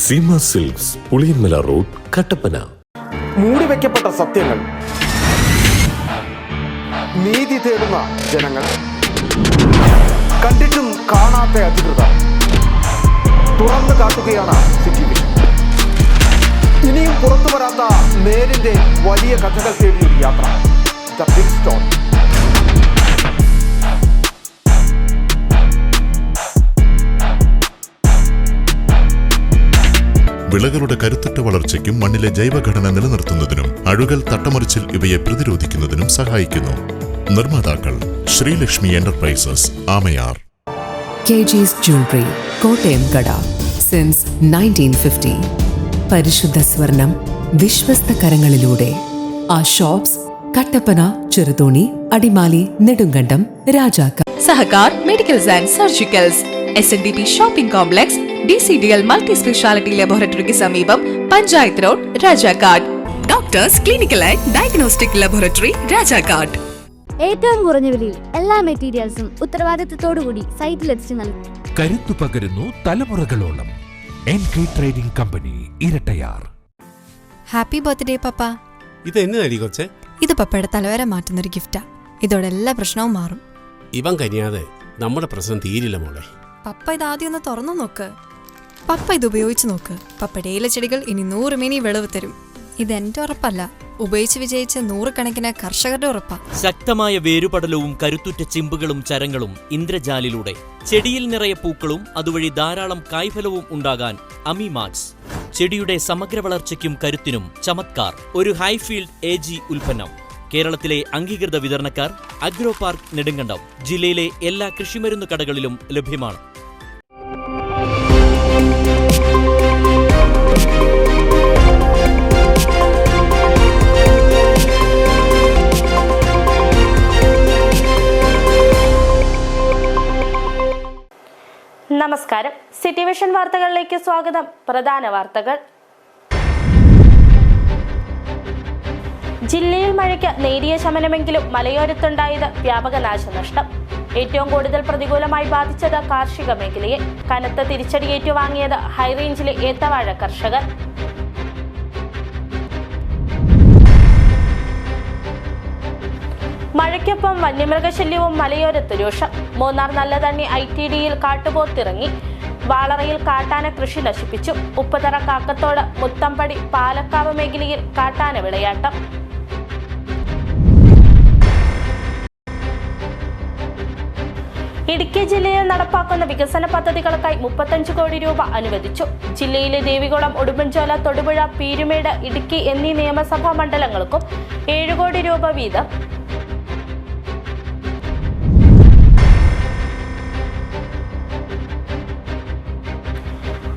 Seema silks, Puliyanmala road, Kattappana. മൂടിവെക്കപ്പെട്ട സത്യങ്ങൾ, നീതി തേടുന്ന ജനങ്ങൾ, കണ്ടിട്ടും കാണാത്ത അധികൃതർ തുറന്നു കാട്ടുകയാണ് സിറ്റി വിഷൻ. ഇനിയും പുറത്തു വരാത്ത നേരിന്റെ വലിയ കഥകൾ തേടിയൊരു യാത്ര, ദ ബിഗ് സ്റ്റോറി. വിളകളുടെ കരുത്തുറ്റ വളർച്ചയ്ക്കും മണ്ണിലെ ജൈവഘടന നിലനിർത്തുന്നതിനും അഴുകൽ, തട്ടമറിച്ചിൽ ഇവയെ പ്രതിരോധിക്കുന്നതിനും സഹായിക്കുന്നു. നിർമ്മാതാക്കൾ Sreelakshmi enterprises, Amayar. KG's Jewelry, Kottayam കട, സിൻസ് 1950. പരിശുദ്ധ സ്വർണം വിശ്വസ്ത കരങ്ങളിലൂടെ. ആ shops Kattappana, Cheruthoni, Adimali, Nedumkandam, Rajakkad. Sahakar medicals and surgicals, SNDP shopping complex, DCDL multi speciality ലബോറട്ടറിക്ക് സമീപം, panchayat road, Rajakkad. Doctors clinical and diagnostic laboratory, Rajakkad. ഏറ്റവും കുറഞ്ഞ വിലയിൽ എല്ലാ മെറ്റീരിയൽസും ഉത്തരവാദിത്തത്തോടുകൂടി സൈറ്റിലെത്തിച്ചു നൽകും. കരുത്തു പകരുന്നു തലമുറകളോളം. NK trading company, Irattayar. Happy birthday papa. ഇത് എന്നതായി കൊച്ചേ? ഇത് പപ്പയുടെ തലവരെ മാറ്റുന്നൊരു ഗിഫ്റ്റാ. ഇതോടെ എല്ലാ പ്രശ്നവും മാറും. ഇവൻ കനിയാതെ നമ്മുടെ പ്രശ്നം തീരില്ല മോളെ. പപ്പ ഇത് ആദ്യം ഒന്ന് തുറന്നു നോക്ക്. പപ്പ ഇത് ഉപയോഗിച്ച് നോക്ക്. പപ്പയുടെ ഇലച്ചെടികൾ ഇനി 100 മിനി വിളവ് തരും. ഇതെന്റെ ഉറപ്പല്ല, ഉപയോഗിച്ച് വിജയിച്ച 100 കണക്കിന് കർഷകരുടെ ഉറപ്പാ. ശക്തമായ വേരുപടലവും കരുത്തുറ്റ ചിമ്പുകളും ചരങ്ങളും ഇന്ദ്രജാലിലൂടെ ചെടിയിൽ നിറയെ പൂക്കളും അതുവഴി ധാരാളം കായ്ഫലവും ഉണ്ടാകാൻ അമിമാക്സ്. ചെടിയുടെ സമഗ്ര വളർച്ചയ്ക്കും കരുത്തിനും ചമത്കാർ, ഒരു ഹൈഫീൽഡ് AG ഉൽപ്പന്നം. കേരളത്തിലെ അംഗീകൃത വിതരണക്കാർ അഗ്രോ പാർക്ക്, നെടുങ്കണ്ടം. ജില്ലയിലെ എല്ലാ കൃഷിമരുന്ന് കടകളിലും ലഭ്യമാണ്. നമസ്കാരം, സിറ്റി വിഷൻ വാർത്തകളിലേക്ക് സ്വാഗതം. പ്രധാന വാർത്തകൾ. ജില്ലയിൽ മഴയ്ക്ക് നേരിയ ശമനമെങ്കിലും മലയോരത്തുണ്ടായത് വ്യാപക നാശനഷ്ടം. ഏറ്റവും കൂടുതൽ പ്രതികൂലമായി ബാധിച്ചത് കാർഷിക മേഖലയെ. കനത്ത തിരിച്ചടി ഏറ്റുവാങ്ങിയത് ഹൈറേഞ്ചിലെ ഏത്തവാഴ കർഷകർ. മഴയ്ക്കൊപ്പം വന്യമൃഗശല്യവും മലയോരത്ത് രൂക്ഷം. മൂന്നാർ നല്ലതണ്ണി ITDയിൽ കാട്ടുപോത്തിറങ്ങി. വാളറയിൽ കാട്ടാന കൃഷി നശിപ്പിച്ചു. ഉപ്പുതറ, കാക്കത്തോട്, മുത്തമ്പടി, പാലക്കാവ് മേഖലയിൽ കാട്ടാന വിളയാട്ടം. ഇടുക്കി ജില്ലയിൽ നടപ്പാക്കുന്ന വികസന പദ്ധതികൾക്കായി 35 കോടി രൂപ അനുവദിച്ചു. ജില്ലയിലെ ദേവികുളം, ഉടുമ്പൻചോല, തൊടുപുഴ, പീരുമേട്, ഇടുക്കി എന്നീ നിയമസഭാ മണ്ഡലങ്ങൾക്കും 7 കോടി രൂപ വീതം.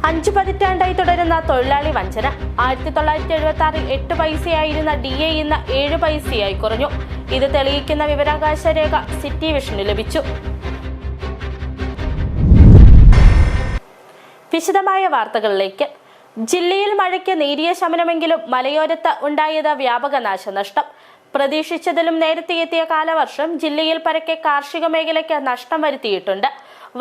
അഞ്ച് പതിറ്റാണ്ടായി തുടരുന്ന തൊഴിലാളി വഞ്ചന. 1976 8 പൈസയായിരുന്ന DA ഇന്ന് 7 പൈസയായി കുറഞ്ഞു. ഇത് തെളിയിക്കുന്ന വിവരാവകാശ രേഖ സിറ്റി വിഷന് ലഭിച്ചു. വിശദമായ വാർത്തകളിലേക്ക്. ജില്ലയിൽ മഴയ്ക്ക് നേരിയ ശമനമെങ്കിലും മലയോരത്ത് ഉണ്ടായത് വ്യാപക നാശനഷ്ടം. പ്രതീക്ഷിച്ചതിലും നേരത്തെ എത്തിയ കാലവർഷം ജില്ലയിൽ പരക്കെ കാർഷിക മേഖലയ്ക്ക് നഷ്ടം വരുത്തിയിട്ടുണ്ട്.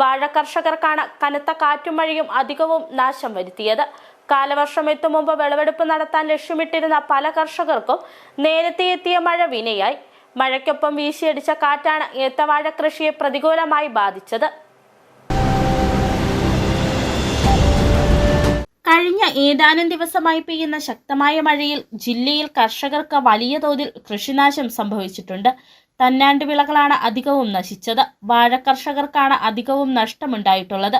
വാഴ കർഷകർക്കാണ് കനത്ത കാറ്റും മഴയും അധികവും നാശം വരുത്തിയത്. കാലവർഷം എത്തും മുമ്പ് വിളവെടുപ്പ് നടത്താൻ ലക്ഷ്യമിട്ടിരുന്ന പല കർഷകർക്കും നേരത്തെ എത്തിയ മഴ വിനയായി. മഴയ്ക്കൊപ്പം വീശിയടിച്ച കാറ്റാണ് ഏത്തവാഴ കൃഷിയെ പ്രതികൂലമായി ബാധിച്ചത്. കഴിഞ്ഞ ഏതാനും ദിവസമായി പെയ്യുന്ന ശക്തമായ മഴയിൽ ജില്ലയിൽ കർഷകർക്ക് വലിയ തോതിൽ കൃഷിനാശം സംഭവിച്ചിട്ടുണ്ട്. തന്നാണ്ട് വിളകളാണ് അധികവും നശിച്ചത്. വാഴ കർഷകർക്കാണ് അധികവും നഷ്ടമുണ്ടായിട്ടുള്ളത്.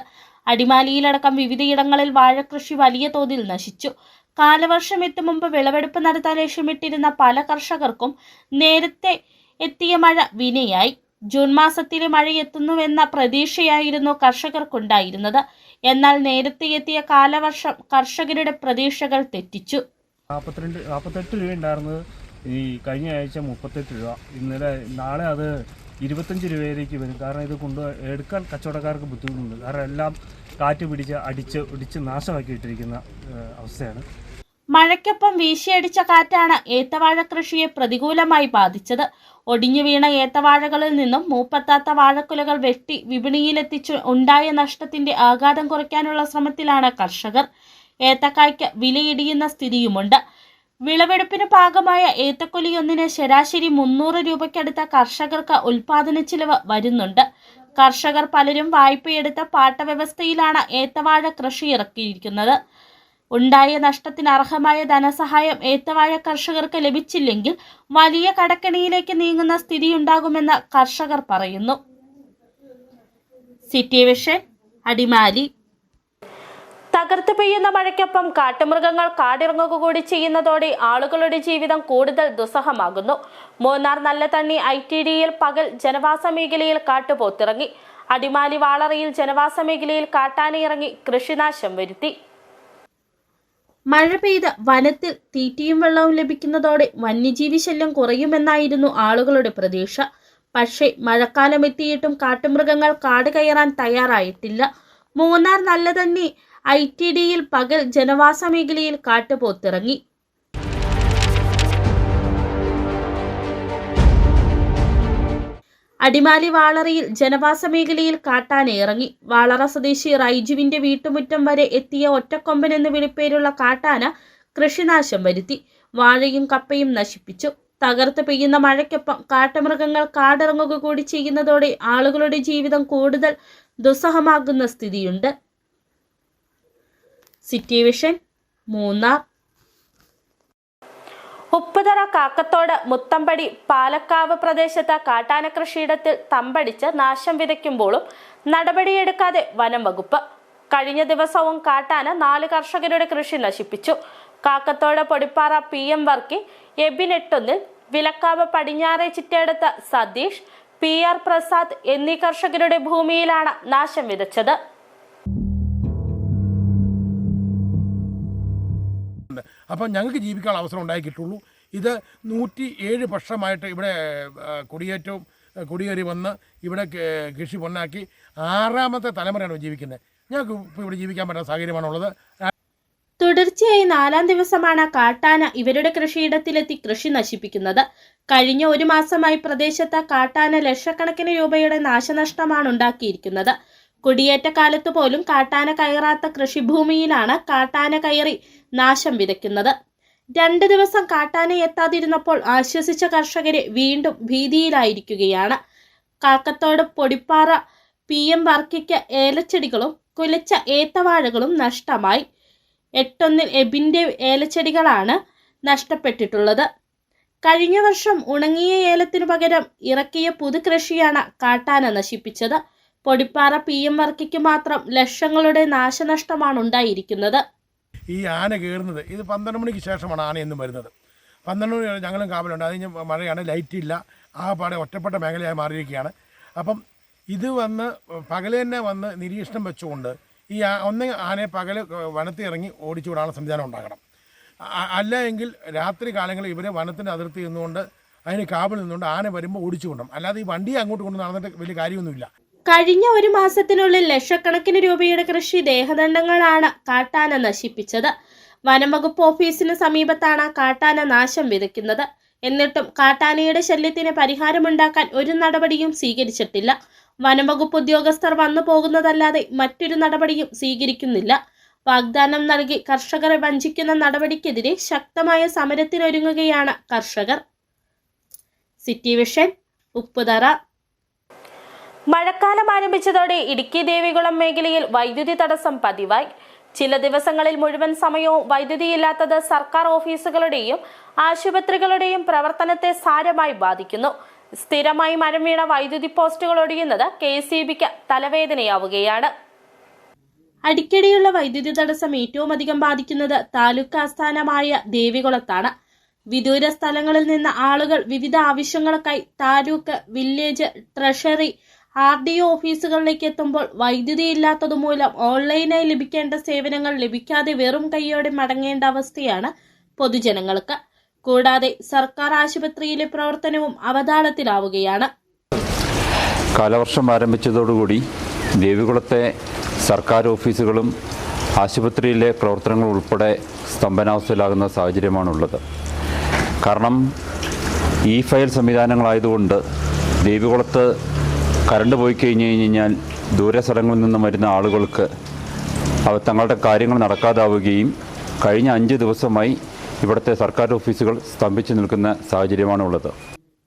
അടിമാലിയിലടക്കം വിവിധയിടങ്ങളിൽ വാഴകൃഷി വലിയ തോതിൽ നശിച്ചു. കാലവർഷം എത്തും മുമ്പ് വിളവെടുപ്പ് നടത്താൻ ലക്ഷ്യമിട്ടിരുന്ന പല കർഷകർക്കും നേരത്തെ എത്തിയ മഴ വിനയായി. ജൂൺ മാസത്തിലെ മഴ എത്തുന്നുവെന്ന പ്രതീക്ഷയായിരുന്നു കർഷകർക്കുണ്ടായിരുന്നത്. എന്നാൽ നേരത്തെ എത്തിയ കാലവർഷം കർഷകരുടെ പ്രതീക്ഷകൾ തെറ്റിച്ചു. 48 രൂപ ഉണ്ടായിരുന്നത് ഈ കഴിഞ്ഞ ആഴ്ച 38 രൂപ, നാളെ അത് 25 രൂപയിലേക്ക് വരും. കാരണം ഇത് എടുക്കാൻ കച്ചവടക്കാർക്ക് ബുദ്ധിമുട്ടുണ്ട്. കാരണം എല്ലാം കാറ്റ് പിടിച്ച് ഇടിച്ച് നാശമാക്കിയിട്ടിരിക്കുന്ന അവസ്ഥയാണ്. മഴയ്ക്കൊപ്പം വീശിയടിച്ച കാറ്റാണ് ഏത്തവാഴ കൃഷിയെ പ്രതികൂലമായി ബാധിച്ചത്. ഒടിഞ്ഞു വീണ ഏത്തവാഴകളിൽ നിന്നും മൂപ്പത്താത്ത വാഴക്കുലകൾ വെട്ടി വിപണിയിലെത്തിച്ചു ഉണ്ടായ നഷ്ടത്തിന്റെ ആഘാതം കുറയ്ക്കാനുള്ള ശ്രമത്തിലാണ് കർഷകർ. ഏത്തക്കായ്ക്ക് വിലയിടിയുന്ന സ്ഥിതിയുമുണ്ട്. വിളവെടുപ്പിന് പാകമായ ഏത്തക്കൊലിയൊന്നിന് ശരാശരി 300 രൂപയ്ക്കടുത്ത കർഷകർക്ക് ഉൽപാദന ചിലവ് വരുന്നുണ്ട്. കർഷകർ പലരും വായ്പയെടുത്ത പാട്ടവ്യവസ്ഥയിലാണ് ഏത്തവാഴ കൃഷി ഇറക്കിയിരിക്കുന്നത്. ഉണ്ടായ നഷ്ടത്തിന് അർഹമായ ധനസഹായം ഏത്തവാഴ കർഷകർക്ക് ലഭിച്ചില്ലെങ്കിൽ വലിയ കടക്കെണിയിലേക്ക് നീങ്ങുന്ന സ്ഥിതിയുണ്ടാകുമെന്ന് കർഷകർ പറയുന്നു. City vision, Adimali. തകർത്ത് പെയ്യുന്ന മഴയ്ക്കൊപ്പം കാട്ടുമൃഗങ്ങൾ കാടിറങ്ങുക കൂടി ചെയ്യുന്നതോടെ ആളുകളുടെ ജീവിതം കൂടുതൽ ദുസ്സഹമാകുന്നു. മൂന്നാർ നല്ലതണ്ണി ITDയിൽ പകൽ ജനവാസ മേഖലയിൽ കാട്ടുപോത്തിറങ്ങി. അടിമാലി വാളറയിൽ ജനവാസ മേഖലയിൽ കാട്ടാനയിറങ്ങി കൃഷിനാശം വരുത്തി. മഴ പെയ്ത് വനത്തിൽ തീറ്റയും വെള്ളവും ലഭിക്കുന്നതോടെ വന്യജീവി ശല്യം കുറയുമെന്നായിരുന്നു ആളുകളുടെ പ്രതീക്ഷ. പക്ഷേ മഴക്കാലം എത്തിയിട്ടും കാട്ടുമൃഗങ്ങൾ കാട് കയറാൻ തയ്യാറായിട്ടില്ല. മൂന്നാർ നല്ലതണ്ണി ITDയിൽ പകൽ ജനവാസ മേഖലയിൽ കാട്ടുപോത്തിറങ്ങി. അടിമാലി വാളറയിൽ ജനവാസ മേഖലയിൽ കാട്ടാന ഇറങ്ങി. വാളറ സ്വദേശി റൈജുവിന്റെ വീട്ടുമുറ്റം വരെ എത്തിയ ഒറ്റക്കൊമ്പൻ എന്ന് വിളിപ്പേരുള്ള കാട്ടാന കൃഷിനാശം വരുത്തി. വാഴയും കപ്പയും നശിപ്പിച്ചു. തകർത്ത് പെയ്യുന്ന മഴയ്ക്കൊപ്പം കാട്ടുമൃഗങ്ങൾ കാടിറങ്ങുക കൂടി ചെയ്യുന്നതോടെ ആളുകളുടെ ജീവിതം കൂടുതൽ ദുസ്സഹമാകുന്ന സ്ഥിതിയുണ്ട്. City vision, Munnar. ഉപ്പുതറ കാക്കത്തോട് മുത്തമ്പടി പാലക്കാവ് പ്രദേശത്ത് കാട്ടാന കൃഷിയിടത്തിൽ തമ്പടിച്ച് നാശം വിതയ്ക്കുമ്പോഴും നടപടിയെടുക്കാതെ വനം വകുപ്പ്. കഴിഞ്ഞ ദിവസവും കാട്ടാന 4 കർഷകരുടെ കൃഷി നശിപ്പിച്ചു. കാക്കത്തോട് പൊടിപ്പാറ PM വർക്കി, എബിനെട്ടൊന്നിൽ, വിലക്കാവ് പടിഞ്ഞാറേ ചിറ്റേടത്ത് സതീഷ്, PR പ്രസാദ് എന്നീ കർഷകരുടെ ഭൂമിയിലാണ് നാശം വിതച്ചത്. അപ്പം ഞങ്ങൾക്ക് ജീവിക്കാനുള്ള അവസരം ഉണ്ടാക്കിയിട്ടുള്ളൂ. ഇത് 107 വർഷമായിട്ട് ഇവിടെ കുടിയേറി വന്ന് ഇവിടെ കൃഷി പൊന്നാക്കി 6ാമത്തെ തലമുറയാണ് ജീവിക്കുന്നത്. ഞങ്ങൾക്ക് ഇപ്പോൾ ഇവിടെ ജീവിക്കാൻ പറ്റുന്ന സാഹചര്യമാണുള്ളത്. തുടർച്ചയായി 4ാം ദിവസമാണ് കാട്ടാന ഇവരുടെ കൃഷിയിടത്തിലെത്തി കൃഷി നശിപ്പിക്കുന്നത്. കഴിഞ്ഞ 1 മാസമായി പ്രദേശത്ത് കാട്ടാന ലക്ഷക്കണക്കിന് രൂപയുടെ നാശനഷ്ടമാണ് ഉണ്ടാക്കിയിരിക്കുന്നത്. കുടിയേറ്റ കാലത്ത് പോലും കാട്ടാന കയറാത്ത കൃഷിഭൂമിയിലാണ് കാട്ടാന കയറി നാശം വിതയ്ക്കുന്നത്. 2 ദിവസം കാട്ടാന എത്താതിരുന്നപ്പോൾ ആശ്വസിച്ച കർഷകരെ വീണ്ടും ഭീതിയിലായിരിക്കുകയാണ്. കാക്കത്തോട് പൊടിപ്പാറ PM വർക്കിക്ക് ഏലച്ചെടികളും കുലച്ച ഏത്തവാഴകളും നഷ്ടമായി. 8-1 എബിന്റെ ഏലച്ചെടികളാണ് നഷ്ടപ്പെട്ടിട്ടുള്ളത്. കഴിഞ്ഞ വർഷം ഉണങ്ങിയ ഏലത്തിനു പകരം ഇറക്കിയ പുതുകൃഷിയാണ് കാട്ടാന നശിപ്പിച്ചത്. പൊടിപ്പാറ PM വർക്കിക്ക് മാത്രം ലക്ഷങ്ങളുടെ നാശനഷ്ടമാണ് ഉണ്ടായിരിക്കുന്നത്. ഈ ആന കയറുന്നത് ഇത് 12 മണിക്ക് ശേഷമാണ് ആന എന്നും വരുന്നത്. 12 മണി ഞങ്ങളും കാവലുണ്ട്. അതിന് മഴയാണ്, ലൈറ്റ് ഇല്ല, ആ പാടെ ഒറ്റപ്പെട്ട മേഖലയായി മാറിയിരിക്കുകയാണ്. അപ്പം ഇത് പകല് തന്നെ വന്ന് നിരീക്ഷണം വെച്ചുകൊണ്ട് ഈ ആനയെ പകല് വനത്തിൽ ഇറങ്ങി ഓടിച്ചു വിടാനുള്ള സംവിധാനം ഉണ്ടാകണം. അല്ല എങ്കിൽ രാത്രി കാലങ്ങളിൽ ഇവരെ വനത്തിൻ്റെ അതിർത്തി നിന്നുകൊണ്ട് അതിന് കാവൽ നിന്നുകൊണ്ട് ആന വരുമ്പോൾ ഓടിച്ചു കൊണ്ടും, അല്ലാതെ ഈ വണ്ടി അങ്ങോട്ട് കൊണ്ട് നടന്നിട്ട് വലിയ കാര്യമൊന്നുമില്ല. കഴിഞ്ഞ 1 മാസത്തിനുള്ളിൽ ലക്ഷക്കണക്കിന് രൂപയുടെ കൃഷി ദേഹദണ്ഡങ്ങളാണ് കാട്ടാന നശിപ്പിച്ചത്. വനംവകുപ്പ് ഓഫീസിന് സമീപത്താണ് കാട്ടാന നാശം വിതയ്ക്കുന്നത്. എന്നിട്ടും കാട്ടാനയുടെ ശല്യത്തിന് പരിഹാരമുണ്ടാക്കാൻ ഒരു നടപടിയും സ്വീകരിച്ചിട്ടില്ല. വനംവകുപ്പ് ഉദ്യോഗസ്ഥർ വന്നു പോകുന്നതല്ലാതെ മറ്റൊരു നടപടിയും സ്വീകരിക്കുന്നില്ല. വാഗ്ദാനം നൽകി കർഷകരെ വഞ്ചിക്കുന്ന നടപടിക്കെതിരെ ശക്തമായ സമരത്തിനൊരുങ്ങുകയാണ് കർഷകർ. City vision, Upputhara. മഴക്കാലം ആരംഭിച്ചതോടെ ഇടുക്കി ദേവികുളം മേഖലയിൽ വൈദ്യുതി തടസ്സം പതിവായി. ചില ദിവസങ്ങളിൽ മുഴുവൻ സമയവും വൈദ്യുതിയില്ലാത്തത് സർക്കാർ ഓഫീസുകളുടെയും ആശുപത്രികളുടെയും പ്രവർത്തനത്തെ സാരമായി ബാധിക്കുന്നു. സ്ഥിരമായി മരം വീണ വൈദ്യുതി പോസ്റ്റുകൾ ഒടിയുന്നത് KCBക്ക് തലവേദനയാവുകയാണ്. അടിക്കടിയുള്ള വൈദ്യുതി തടസ്സം ഏറ്റവും അധികം ബാധിക്കുന്നത് താലൂക്ക് ആസ്ഥാനമായ ദേവികുളത്താണ്. വിദൂര സ്ഥലങ്ങളിൽ നിന്ന് ആളുകൾ വിവിധ ആവശ്യങ്ങൾക്കായി താലൂക്ക്, വില്ലേജ്, ട്രഷറി, RDO ഓഫീസുകളിലേക്ക് എത്തുമ്പോൾ വൈദ്യുതി ഇല്ലാത്തതുമൂലം ഓൺലൈനായി ലഭിക്കേണ്ട സേവനങ്ങൾ ലഭിക്കാതെ വെറും കൈയോടെ മടങ്ങേണ്ട അവസ്ഥയാണ് പൊതുജനങ്ങൾക്ക്. കൂടാതെ സർക്കാർ ആശുപത്രിയിലെ പ്രവർത്തനവും അവതാളത്തിലാവുകയാണ്. കാലവർഷം ആരംഭിച്ചതോടുകൂടി ദേവികുളത്തെ സർക്കാർ ഓഫീസുകളും ആശുപത്രിയിലെ പ്രവർത്തനങ്ങൾ ഉൾപ്പെടെ സ്തംഭനാവസ്ഥയിലാകുന്ന സാഹചര്യമാണുള്ളത്. കാരണം ഈ ഫയൽ സംവിധാനങ്ങളായതുകൊണ്ട് ദേവികുളത്ത് കറണ്ട് പോയി കഴിഞ്ഞാൽ ദൂര സ്ഥലങ്ങളിൽ നിന്നും വരുന്ന ആളുകൾക്ക് തങ്ങളുടെ കാര്യങ്ങൾ നടക്കാതാവുകയും കഴിഞ്ഞ 5 ദിവസമായി ഇവിടുത്തെ സർക്കാർ ഓഫീസുകൾ സ്തംഭിച്ചു നിൽക്കുന്ന സാഹചര്യമാണുള്ളത്.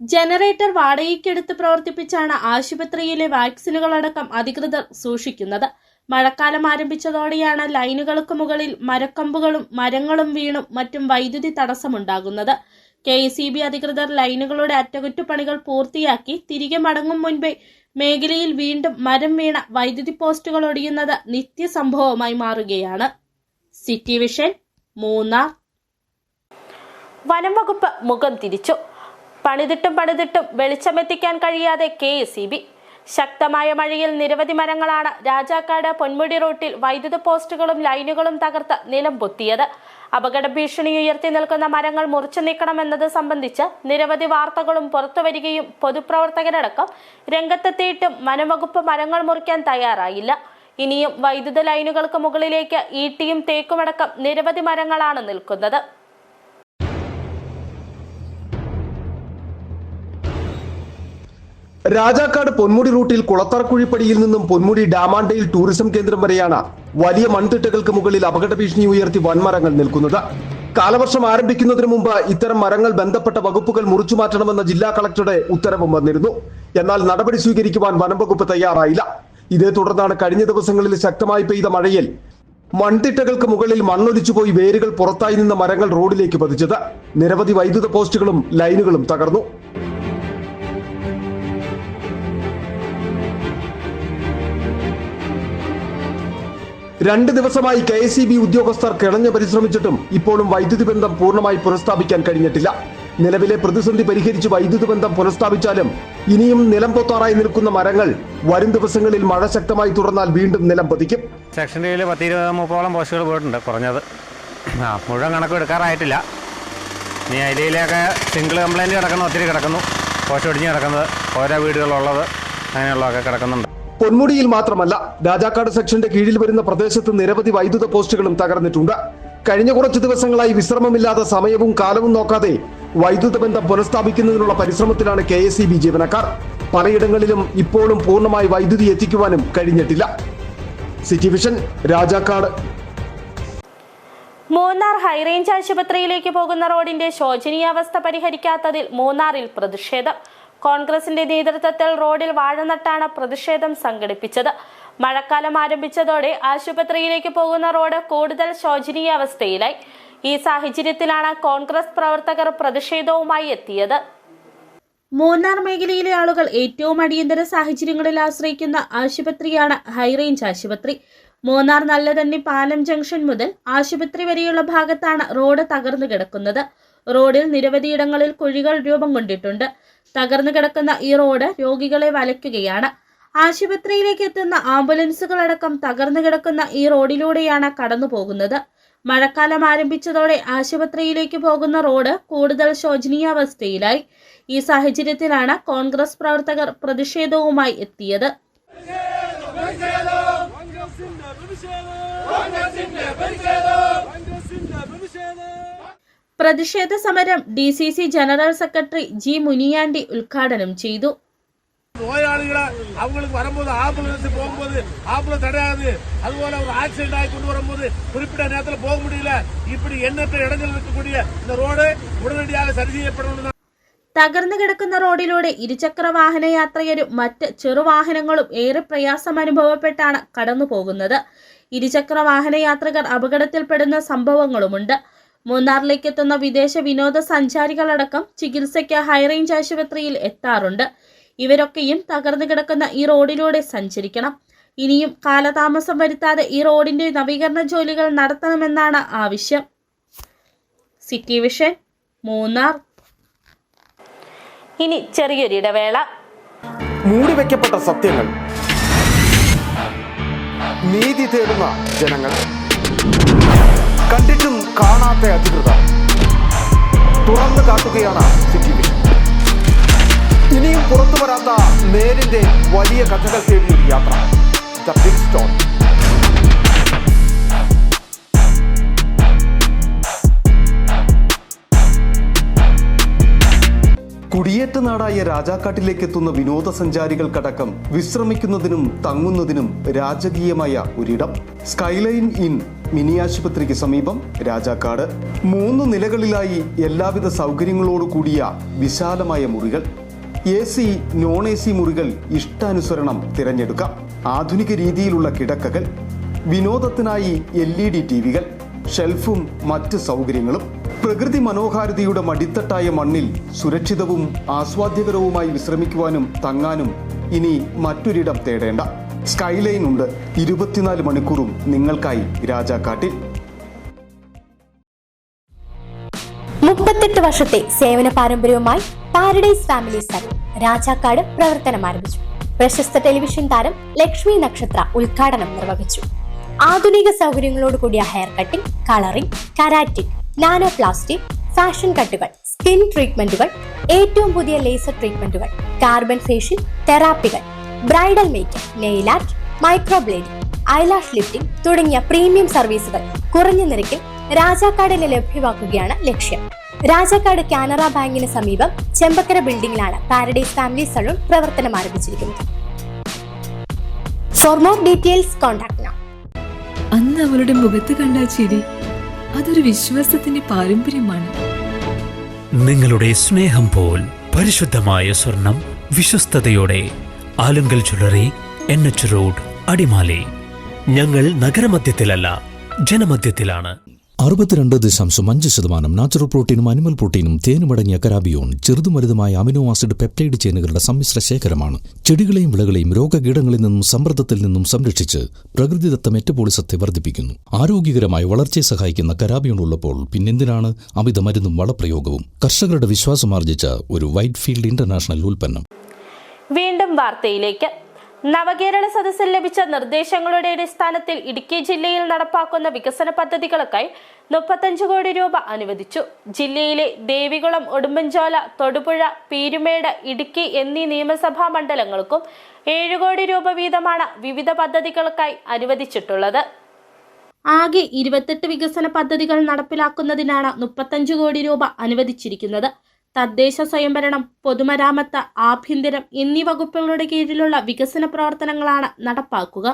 ജനറേറ്റർ വാടകയ്ക്കെടുത്ത് പ്രവർത്തിപ്പിച്ചാണ് ആശുപത്രിയിലെ വാക്സിനുകളടക്കം അധികൃതർ സൂക്ഷിക്കുന്നത്. മഴക്കാലം ആരംഭിച്ചതോടെയാണ് ലൈനുകൾക്ക് മുകളിൽ മരക്കമ്പുകളും മരങ്ങളും വീണും മറ്റും വൈദ്യുതി തടസ്സമുണ്ടാകുന്നത്. KECB അധികൃതർ ലൈനുകളുടെ അറ്റകുറ്റപ്പണികൾ പൂർത്തിയാക്കി തിരികെ മടങ്ങും മുൻപേ മേഖലയിൽ വീണ്ടും മരം വീണ വൈദ്യുതി പോസ്റ്റുകൾ ഒടിയുന്നത് നിത്യസംഭവമായി മാറുകയാണ്. City vision, Munnar. വനം വകുപ്പ് മുഖം തിരിച്ചു. പണിതിട്ടും വെളിച്ചമെത്തിക്കാൻ കഴിയാതെ KECB. ശക്തമായ മഴയിൽ നിരവധി മരങ്ങളാണ് രാജാക്കാട് പൊന്മുടി റൂട്ടിൽ വൈദ്യുത പോസ്റ്റുകളും ലൈനുകളും തകർത്ത് നിലം പൊത്തിയത്. അപകട ഭീഷണി ഉയർത്തി നിൽക്കുന്ന മരങ്ങൾ മുറിച്ചു നീക്കണമെന്നത് സംബന്ധിച്ച് നിരവധി വാർത്തകളും പുറത്തുവരികയും പൊതുപ്രവർത്തകരടക്കം രംഗത്തെത്തിയിട്ടും വനംവകുപ്പ് മരങ്ങൾ മുറിക്കാൻ തയ്യാറായില്ല. ഇനിയും വൈദ്യുത ലൈനുകൾക്ക് മുകളിലേക്ക് ഈട്ടിയും തേക്കുമടക്കം നിരവധി മരങ്ങളാണ് നിൽക്കുന്നത്. രാജാക്കാട് പൊന്മുടി റൂട്ടിൽ കുളത്താർക്കുഴിപ്പടിയിൽ നിന്നും പൊന്മുടി ഡാമാണ്ടയിൽ ടൂറിസം കേന്ദ്രം വരെയാണ് വലിയ മൺതിട്ടകൾക്ക് മുകളിൽ അപകട ഭീഷണി ഉയർത്തി വൻമരങ്ങൾ നിൽക്കുന്നത്. കാലവർഷം ആരംഭിക്കുന്നതിന് മുമ്പ് ഇത്തരം മരങ്ങൾ ബന്ധപ്പെട്ട വകുപ്പുകൾ മുറിച്ചു മാറ്റണമെന്ന ജില്ലാ കളക്ടറുടെ ഉത്തരവും വന്നിരുന്നു. എന്നാൽ നടപടി സ്വീകരിക്കുവാൻ വനംവകുപ്പ് തയ്യാറായില്ല. ഇതേ തുടർന്നാണ് കഴിഞ്ഞ ദിവസങ്ങളിൽ ശക്തമായി പെയ്ത മഴയിൽ മൺതിട്ടകൾക്ക് മുകളിൽ മണ്ണൊലിച്ചുപോയി വേരുകൾ പുറത്തായി നിന്ന മരങ്ങൾ റോഡിലേക്ക് പതിച്ചത്. നിരവധി വൈദ്യുത പോസ്റ്റുകളും ലൈനുകളും തകർന്നു. രണ്ട് ദിവസമായി KECB ഉദ്യോഗസ്ഥർ കിണഞ്ഞ് പരിശ്രമിച്ചിട്ടും ഇപ്പോഴും വൈദ്യുതി ബന്ധം പൂർണ്ണമായി പുനഃസ്ഥാപിക്കാൻ കഴിഞ്ഞിട്ടില്ല. നിലവിലെ പ്രതിസന്ധി പരിഹരിച്ച് വൈദ്യുതി ബന്ധം പുനഃസ്ഥാപിച്ചാലും ഇനിയും നിലം പൊത്താറായി നിൽക്കുന്ന മരങ്ങൾ വരും ദിവസങ്ങളിൽ മഴ ശക്തമായി തുടർന്നാൽ വീണ്ടും നിലം പതിക്കും. സെക്ഷൻ ഡിയിൽ 10-30 പോസ്റ്റുകൾ പോയിട്ടുണ്ട് കുറഞ്ഞത്. മുഴുവൻ കണക്ക് എടുക്കാറായിട്ടില്ല. ഇനി അതിലേക്ക് സിംഗിൾ കംപ്ലൈൻറ്റ് കിടക്കുന്നു, ഒത്തിരി കിടക്കുന്നു. പോസ്റ്റ് ഒടിഞ്ഞ് കിടക്കുന്നത്, ഓരോ വീടുകളുള്ളത്, അങ്ങനെയുള്ളതൊക്കെ കിടക്കുന്നുണ്ട്. പൊന്മുടിയിൽ മാത്രമല്ല, രാജാക്കാട് സെക്ഷന്റെ കീഴിൽ വരുന്ന പ്രദേശത്ത് നിരവധി വൈദ്യുത പോസ്റ്റുകളും തകർന്നിട്ടുണ്ട്. കഴിഞ്ഞ കുറച്ച് ദിവസങ്ങളായി വിശ്രമമില്ലാതെ സമയവും കാലവും നോക്കാതെ വൈദ്യുത ബന്ധം പുനഃസ്ഥാപിക്കുന്നതിനുള്ള പരിശ്രമത്തിലാണ് KECB ജീവനക്കാർ. പലയിടങ്ങളിലും ഇപ്പോഴും പൂർണ്ണമായി വൈദ്യുതി എത്തിക്കുവാനും കഴിഞ്ഞിട്ടില്ല. City vision, Rajakkad. Munnar high range ആശുപത്രിയിലേക്ക് പോകുന്ന റോഡിന്റെ ശോചനീയാവസ്ഥ പരിഹരിക്കാത്തതിൽ മൂന്നാറിൽ പ്രതിഷേധം. കോൺഗ്രസിന്റെ നേതൃത്വത്തിൽ റോഡിൽ വാഴ നട്ടാണ് പ്രതിഷേധം സംഘടിപ്പിച്ചത്. മഴക്കാലം ആരംഭിച്ചതോടെ ആശുപത്രിയിലേക്ക് പോകുന്ന റോഡ് കൂടുതൽ ശോചനീയാവസ്ഥയിലായി. ഈ സാഹചര്യത്തിലാണ് കോൺഗ്രസ് പ്രവർത്തകർ പ്രതിഷേധവുമായി എത്തിയത്. മൂന്നാർ മേഖലയിലെ ആളുകൾ ഏറ്റവും അടിയന്തര സാഹചര്യങ്ങളിൽ ആശ്രയിക്കുന്ന ആശുപത്രിയാണ് ഹൈറേഞ്ച് ആശുപത്രി. മൂന്നാർ നല്ലതണ്ണി പാലം ജംഗ്ഷൻ മുതൽ ആശുപത്രി വരെയുള്ള ഭാഗത്താണ് റോഡ് തകർന്നു കിടക്കുന്നത്. റോഡിൽ നിരവധിയിടങ്ങളിൽ കുഴികൾ രൂപം കൊണ്ടിട്ടുണ്ട്. തകർന്നു കിടക്കുന്ന ഈ റോഡ് രോഗികളെ വലയ്ക്കുകയാണ്. ആശുപത്രിയിലേക്ക് എത്തുന്ന ആംബുലൻസുകളടക്കം തകർന്നു കിടക്കുന്ന ഈ റോഡിലൂടെയാണ് കടന്നു പോകുന്നത്. മഴക്കാലം ആരംഭിച്ചതോടെ ആശുപത്രിയിലേക്ക് പോകുന്ന റോഡ് കൂടുതൽ ശോചനീയാവസ്ഥയിലായി. ഈ സാഹചര്യത്തിലാണ് കോൺഗ്രസ് പ്രവർത്തകർ പ്രതിഷേധവുമായി എത്തിയത്. പ്രതിഷേധ സമരം DCC general secretary G Muniyandi ഉദ്ഘാടനം ചെയ്തു. நோயாளிகளை அவங்களுக்கு வரும்போது ஆம்புலன்ஸ் போகும்போது ஆம்புலன்ஸ் தடையாது. அதுபோல ஒரு ஆக்சிடென்ட் ஆகி கொண்டு வரும்போது குறிப்பிட்ட நேரத்தில் போக முடியல. இப்படி எண்ணற்ற இடங்கள் இருக்கக்கூடிய இந்த ரோடு உடனடியாக சரி செய்யப்படணும். തകർന്നു കിടക്കുന്ന റോഡിലൂടെ ഇരുചക്ര വാഹന യാത്രികരും മറ്റ് ചെറുവാഹനങ്ങളും ഏറെ പ്രയാസം അനുഭവപ്പെട്ടാണ് കടന്നു പോകുന്നത്. ഇരുചക്ര വാഹന യാത്രികർ അപകടത്തിൽപ്പെടുന്ന സംഭവങ്ങളുമുണ്ട്. മൂന്നാറിലേക്ക് എത്തുന്ന വിദേശ വിനോദസഞ്ചാരികളടക്കം ചികിത്സയ്ക്ക് ഹൈറേഞ്ച് ആശുപത്രിയിൽ എത്താറുണ്ട്. ഇവരൊക്കെയും തകർന്നു കിടക്കുന്ന ഈ റോഡിലൂടെ സഞ്ചരിക്കണം. ഇനിയും കാലതാമസം വരുത്താതെ ഈ റോഡിന്റെ നവീകരണ ജോലികൾ നടത്തണമെന്നാണ് ആവശ്യം. City vision, Munnar. ഇനി ചെറിയൊരിടവേള. മൂടിവെക്കപ്പെട്ട സത്യങ്ങൾ, നീതി തേടുന്ന ജനങ്ങൾ, കണ്ടിട്ടും കാണാത്ത അധികൃതർ, തുറന്നു കാട്ടുകയാണ് സിറ്റി വിഷൻ. ഇനിയും പുറത്തു വരാത്ത നേരിന്റെ വലിയ കഥകൾ തേടിയൊരു യാത്ര. The big story. കുടിയേറ്റ നാടായ രാജാക്കാട്ടിലേക്ക് എത്തുന്ന വിനോദസഞ്ചാരികൾക്കടക്കം വിശ്രമിക്കുന്നതിനും തങ്ങുന്നതിനും രാജകീയമായ ഒരിടം. സ്കൈലൈൻ ഇൻ മിനി ആശുപത്രിക്ക് സമീപം രാജാക്കാട്. 3 നിലകളിലായി എല്ലാവിധ സൗകര്യങ്ങളോട് കൂടിയ വിശാലമായ മുറികൾ. AC, നോൺ AC മുറികൾ ഇഷ്ടാനുസരണം തിരഞ്ഞെടുക്കാം. ആധുനിക രീതിയിലുള്ള കിടക്കകൾ, വിനോദത്തിനായി LED ടിവികൾ, ഷെൽഫും മറ്റ് സൗകര്യങ്ങളും. പ്രകൃതി മനോഹാരിതയുടെ മടിത്തട്ടായ മണ്ണിൽ സുരക്ഷിതവും ആസ്വാദ്യകരവുമായി വിശ്രമിക്കുവാനും തങ്ങാനും ഇനി മറ്റൊരിടം തേടേണ്ട. സ്കൈലൈൻ ഉണ്ട് 24 മണിക്കൂറും നിങ്ങൾക്കായി രാജാക്കാട്ടിൽ. 38 വർഷത്തെ സേവന പാരമ്പര്യവുമായി പാരഡൈസ് ഫാമിലി സലൂൺ രാജാക്കാട് പ്രവർത്തനം ആരംഭിച്ചു. പ്രശസ്ത ടെലിവിഷൻ താരം ലക്ഷ്മി നക്ഷത്ര ഉദ്ഘാടനം നിർവഹിച്ചു. ആധുനിക സൗകര്യങ്ങളോട് കൂടിയ hair cutting, colouring, keratin, nano plastic, fashion കട്ടുകൾ, സ്കിൻ ട്രീറ്റ്മെന്റുകൾ, ഏറ്റവും പുതിയ ലേസർ ട്രീറ്റ്മെന്റുകൾ, കാർബൺ ഫേഷ്യൽ തെറാപ്പികൾ, bridal makeup, nail art, microblading, eyelash lifting തുടങ്ങിയ പ്രീമിയം സർവീസുകൾ കുറഞ്ഞ നിരക്കിൽ രാജാക്കാടിന് ലഭ്യമാക്കുകയാണ് ലക്ഷ്യം. രാജാക്കാട് കാനറ ബാങ്കിന് സമീപം ചെമ്പക്കര ബിൽഡിംഗിലാണ് പാരഡൈസ് ഫാമിലി സലൂൺ പ്രവർത്തനം ആരംഭിച്ചിരിക്കുന്നത്. For more details contact now. അന്ന് അവളുടെ മുഖത്ത് കണ്ട ചിരി അതൊരു വിശ്വാസത്തിന്റെ പാരമ്പര്യമാണ്. നിങ്ങളുടെ സ്നേഹം പോൽ പരിശുദ്ധമായ സ്വർണം വിശ്വസ്തയോടെ Alunkal jewellery, NH road, Adimali. ഞങ്ങൾ നഗരമധ്യത്തിലല്ല, ജനമധ്യത്തിലാണ്. 62.5% നാച്ചുറൽ പ്രോട്ടീനും അനിമൽ പ്രോട്ടീനും തേനുമടങ്ങിയ കരാബിയോൺ ചെറുതും വലുതുമായ അമിനോ ആസിഡ് പെപ്റ്റൈഡ് ചെയിനുകളുടെ സമ്മിശ്ര ശേഖരമാണ്. ചെടികളെയും വിളകളെയും രോഗകീടങ്ങളിൽ നിന്നും സമ്മർദ്ദത്തിൽ നിന്നും സംരക്ഷിച്ച് പ്രകൃതിദത്ത മെറ്റബോളിസത്തെ വർദ്ധിപ്പിക്കുന്നു. ആരോഗ്യകരമായ വളർച്ചയെ സഹായിക്കുന്ന കരാബിയോൺ ഉള്ളപ്പോൾ പിന്നെന്തിനാണ് അമിത മരുന്നും വളപ്രയോഗവും? കർഷകരുടെ വിശ്വാസമാർജിച്ച ഒരു വൈറ്റ് ഫീൽഡ് ഇന്റർനാഷണൽ ഉൽപ്പന്നം. വീണ്ടും വാർത്തയിലേക്ക്. നവകേരള സദസ്സിൽ ലഭിച്ച നിർദ്ദേശങ്ങളുടെ അടിസ്ഥാനത്തിൽ ഇടുക്കി ജില്ലയിൽ നടപ്പാക്കുന്ന വികസന പദ്ധതികൾക്കായി 35 കോടി രൂപ അനുവദിച്ചു. ജില്ലയിലെ ദേവികുളം, ഉടുമ്പൻചോല, തൊടുപുഴ, പീരുമേട്, ഇടുക്കി എന്നീ നിയമസഭാ മണ്ഡലങ്ങൾക്കും 7 കോടി രൂപ വീതമാണ് വിവിധ പദ്ധതികൾക്കായി അനുവദിച്ചിട്ടുള്ളത്. ആകെ 28 വികസന പദ്ധതികൾ നടപ്പിലാക്കുന്നതിനാണ് 35 കോടി രൂപ അനുവദിച്ചിരിക്കുന്നത്. തദ്ദേശ സ്വയംഭരണം, പൊതുമരാമത്ത്, ആഭ്യന്തരം എന്നീ വകുപ്പുകളുടെ കീഴിലുള്ള വികസന പ്രവർത്തനങ്ങളാണ് നടപ്പാക്കുക.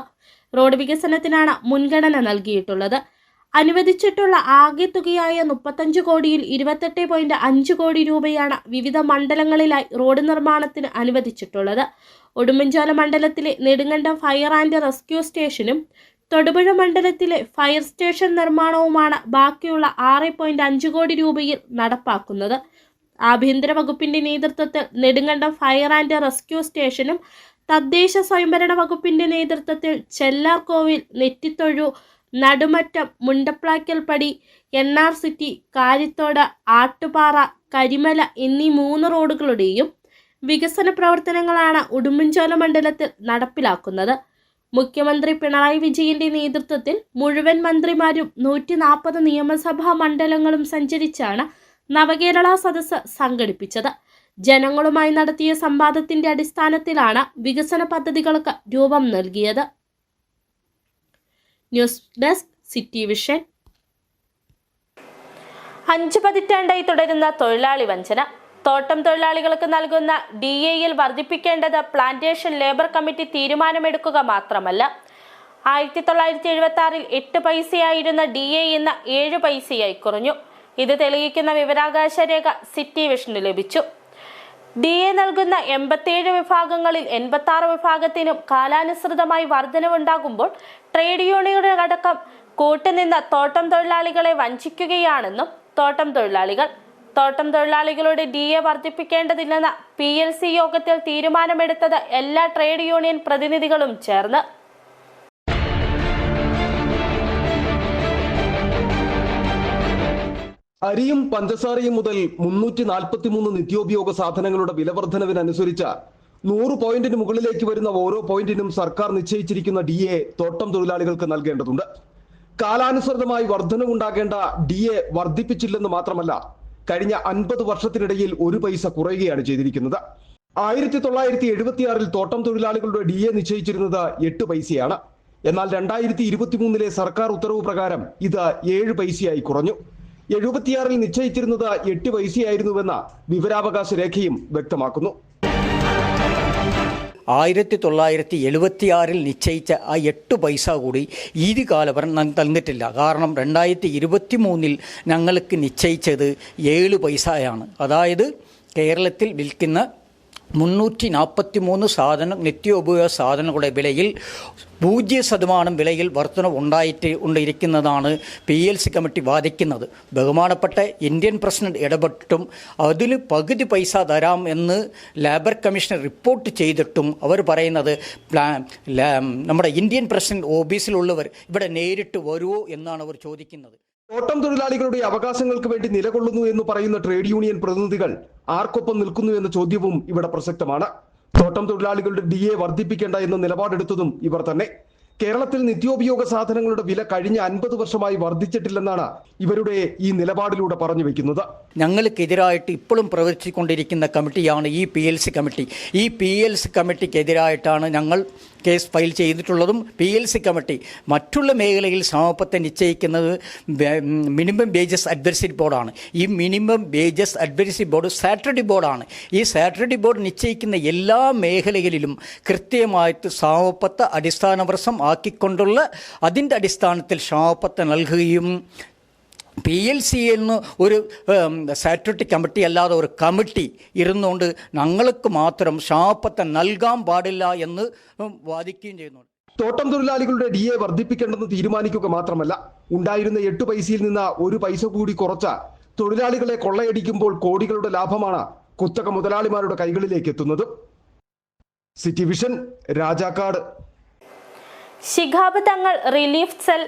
റോഡ് വികസനത്തിനാണ് മുൻഗണന നൽകിയിട്ടുള്ളത്. അനുവദിച്ചിട്ടുള്ള ആകെ തുകയായ 35 കോടിയിൽ 28.5 കോടി രൂപയാണ് വിവിധ മണ്ഡലങ്ങളിലായി റോഡ് നിർമ്മാണത്തിന് അനുവദിച്ചിട്ടുള്ളത്. ഉടുമ്പൻചോല മണ്ഡലത്തിലെ നെടുങ്കണ്ടം ഫയർ ആൻഡ് റെസ്ക്യൂ സ്റ്റേഷനും തൊടുപുഴ മണ്ഡലത്തിലെ ഫയർ സ്റ്റേഷൻ നിർമ്മാണവുമാണ് ബാക്കിയുള്ള 6.5 കോടി രൂപയിൽ നടപ്പാക്കുന്നത്. ആഭ്യന്തര വകുപ്പിന്റെ നേതൃത്വത്തിൽ നെടുങ്കണ്ടം ഫയർ ആൻഡ് റെസ്ക്യൂ സ്റ്റേഷനും തദ്ദേശ സ്വയംഭരണ വകുപ്പിന്റെ നേതൃത്വത്തിൽ ചെല്ലാർകോവിൽ, നെറ്റിത്തൊഴു, നടുമറ്റം, മുണ്ടപ്ലാക്കൽപ്പടി, NR സിറ്റി, കാരിത്തോട്, ആട്ടുപാറ, കരിമല എന്നീ 3 റോഡുകളുടെയും വികസന പ്രവർത്തനങ്ങളാണ് ഉടുമ്പൻചോല മണ്ഡലത്തിൽ നടപ്പിലാക്കുന്നത്. മുഖ്യമന്ത്രി പിണറായി വിജയന്റെ നേതൃത്വത്തിൽ മുഴുവൻ മന്ത്രിമാരും 140 നിയമസഭാ മണ്ഡലങ്ങളും സഞ്ചരിച്ചാണ് നവകേരള സദസ്സ് സംഘടിപ്പിച്ചത്. ജനങ്ങളുമായി നടത്തിയ സംവാദത്തിന്റെ അടിസ്ഥാനത്തിലാണ് വികസന പദ്ധതികൾക്ക് രൂപം നൽകിയത്. News desk, city vision. 5 പതിറ്റാണ്ടായി തുടരുന്ന തൊഴിലാളി വഞ്ചന. തോട്ടം തൊഴിലാളികൾക്ക് നൽകുന്ന DAയിൽ വർദ്ധിപ്പിക്കേണ്ടത് പ്ലാന്റേഷൻ ലേബർ കമ്മിറ്റി തീരുമാനമെടുക്കുക മാത്രമല്ല. 1976 8 പൈസയായിരുന്ന DA ഇന്ന് 7 പൈസയായി കുറഞ്ഞു. ഇത് തെളിയിക്കുന്ന വിവരാവകാശ രേഖ സിറ്റി വിഷന് ലഭിച്ചു. DA നൽകുന്ന 87 വിഭാഗങ്ങളിൽ 86 വിഭാഗത്തിനും കാലാനുസൃതമായി വർധനവുണ്ടാകുമ്പോൾ ട്രേഡ് യൂണിയനുകളടക്കം കൂട്ടുനിന്ന് തോട്ടം തൊഴിലാളികളെ വഞ്ചിക്കുകയാണെന്നും തോട്ടം തൊഴിലാളികളുടെ DA വർദ്ധിപ്പിക്കേണ്ടതില്ലെന്ന PLC യോഗത്തിൽ തീരുമാനമെടുത്തത് എല്ലാ ട്രേഡ് യൂണിയൻ പ്രതിനിധികളും ചേർന്ന്. അരിയും പഞ്ചസാരയും മുതൽ 343 നിത്യോപയോഗ സാധനങ്ങളുടെ വിലവർദ്ധനവിനനുസരിച്ച് 100 പോയിന്റിന് മുകളിലേക്ക് വരുന്ന ഓരോ പോയിന്റിനും സർക്കാർ നിശ്ചയിച്ചിരിക്കുന്ന DA തോട്ടം തൊഴിലാളികൾക്ക് നൽകേണ്ടതുണ്ട്. കാലാനുസൃതമായി വർധനവുണ്ടാകേണ്ട DA വർദ്ധിപ്പിച്ചില്ലെന്ന് മാത്രമല്ല, കഴിഞ്ഞ 50 വർഷത്തിനിടയിൽ 1 പൈസ കുറയുകയാണ് ചെയ്തിരിക്കുന്നത്. 1976 തോട്ടം തൊഴിലാളികളുടെ DA നിശ്ചയിച്ചിരുന്നത് 8 പൈസയാണ്. എന്നാൽ 2023 സർക്കാർ ഉത്തരവ് പ്രകാരം ഇത് 7 പൈസയായി കുറഞ്ഞു. 76 നിശ്ചയിച്ചിരുന്നത് 8 പൈസയായിരുന്നുവെന്ന വിവരാവകാശ രേഖയും വ്യക്തമാക്കുന്നു. 1976 നിശ്ചയിച്ച ആ 8 പൈസ കൂടി ഈ കാലവരം തന്നിട്ടില്ല. കാരണം 2023 ഞങ്ങൾക്ക് നിശ്ചയിച്ചത് 7 പൈസയാണ്. അതായത് കേരളത്തിൽ വിൽക്കുന്ന 343 നിത്യോപയോഗ സാധനങ്ങളുടെ വിലയിൽ 0% വിലയിൽ വർധനവ് ഉണ്ടായിരിക്കുന്നതാണ് PLC കമ്മിറ്റി വാദിക്കുന്നത്. ബഹുമാനപ്പെട്ട ഇന്ത്യൻ പ്രസിഡന്റ് ഇടപെട്ടിട്ടും അതിന് പകുതി പൈസ തരാം എന്ന് ലേബർ കമ്മീഷൻ റിപ്പോർട്ട് ചെയ്തിട്ടും അവർ പറയുന്നത് നമ്മുടെ ഇന്ത്യൻ പ്രസിഡന്റ് ഓഫീസിലുള്ളവർ ഇവിടെ നേരിട്ട് വരുമോ എന്നാണ് അവർ ചോദിക്കുന്നത്. തോട്ടം തൊഴിലാളികളുടെ അവകാശങ്ങൾക്ക് വേണ്ടി നിലകൊള്ളുന്നു എന്ന് പറയുന്ന ട്രേഡ് യൂണിയൻ പ്രതിനിധികൾ ആർക്കൊപ്പം നിൽക്കുന്നു എന്ന ചോദ്യവും ഇവിടെ പ്രസക്തമാണ്. തോട്ടം തൊഴിലാളികളുടെ DA വർദ്ധിപ്പിക്കേണ്ട എന്ന നിലപാടെടുത്തതും ഇവർ തന്നെ. കേരളത്തിൽ നിത്യോപയോഗ സാധനങ്ങളുടെ വില കഴിഞ്ഞ 50 വർഷമായി വർദ്ധിച്ചിട്ടില്ലെന്നാണ് ഇവരുടെ ഈ നിലപാടിലൂടെ പറഞ്ഞു വെക്കുന്നത്. ഞങ്ങൾക്കെതിരായിട്ട് ഇപ്പോഴും പ്രവർത്തിച്ചുകൊണ്ടിരിക്കുന്ന കമ്മിറ്റിയാണ് ഈ PLC കമ്മിറ്റി. ഈ PLC കമ്മിറ്റിക്കെതിരായിട്ടാണ് ഞങ്ങൾ കേസ് ഫയൽ ചെയ്തിട്ടുള്ളതും. PLC കമ്മിറ്റി മറ്റുള്ള മേഖലയിൽ സമത്വത്തെ നിശ്ചയിക്കുന്നത് മിനിമം വേജസ് അഡ്വൈസറി ബോർഡാണ്. ഈ minimum wages advisory board Saturday ബോർഡാണ്. ഈ സാറ്റർഡേ ബോർഡ് നിശ്ചയിക്കുന്ന എല്ലാ മേഖലകളിലും കൃത്യമായിട്ട് സമത്വത്തെ അടിസ്ഥാനവർഷം ആക്കിക്കൊണ്ടുള്ള അതിൻ്റെ അടിസ്ഥാനത്തിൽ സമത്വത്തെ നൽകുകയും PLC എന്ന് ഒരു സാറ്റർഡേ കമ്മിറ്റി അല്ലാതെ ഒരു കമ്മിറ്റി ഇരുന്നുകൊണ്ട് ഞങ്ങൾക്ക് മാത്രം ക്ഷാമപ്പത്തെ നൽകാൻ പാടില്ല എന്ന് വാദിക്കുകയും ചെയ്യുന്നു. തോട്ടം തൊഴിലാളികളുടെ DA വർദ്ധിപ്പിക്കേണ്ടെന്ന് തീരുമാനിക്കുക മാത്രമല്ല, ഉണ്ടായിരുന്ന 8 പൈസയിൽ നിന്ന് 1 പൈസ കൂടി കുറച്ച തൊഴിലാളികളെ കൊള്ളയടിക്കുമ്പോൾ കോടികളുടെ ലാഭമാണ് കുത്തക മുതലാളിമാരുടെ കൈകളിലേക്ക് എത്തുന്നത്. City vision, Rajakkad. Shihab Thangal relief cell